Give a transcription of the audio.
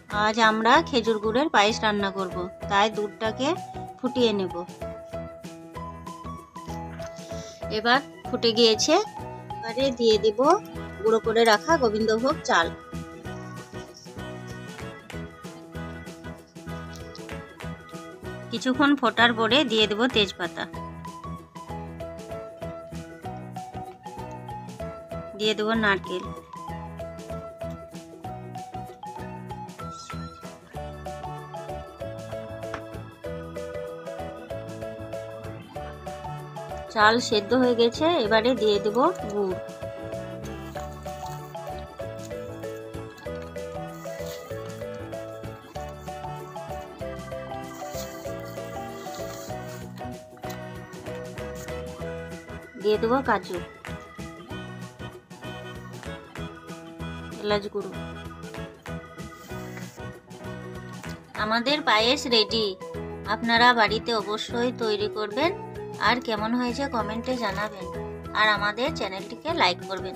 আজ আমরা খেজুর গুড়ের পায়েস রান্না করব, তাই দুধটাকে ফুটিয়ে নেব। এবার ফুটে গিয়েছে, এবারে দিয়ে দেব গুঁড়ো করে রাখা গোবিন্দভোগ চাল। কিছুক্ষণ ফোটার পরে দিয়ে দেব তেজপাতা, দিয়ে দেব নারকেল, চাল সেদ্ধ হয়ে গেছে, এবারে দিয়ে দেব গুড়, দিয়ে দেব কাজু, এলাচ গুঁড়ো। আমাদের পায়েস রেডি। আপনারা বাড়িতে অবশ্যই তৈরি করবেন, আর কেমন হয়েছে কমেন্টে জানাবেন, আর আমাদের চ্যানেলটিকে লাইক করবেন।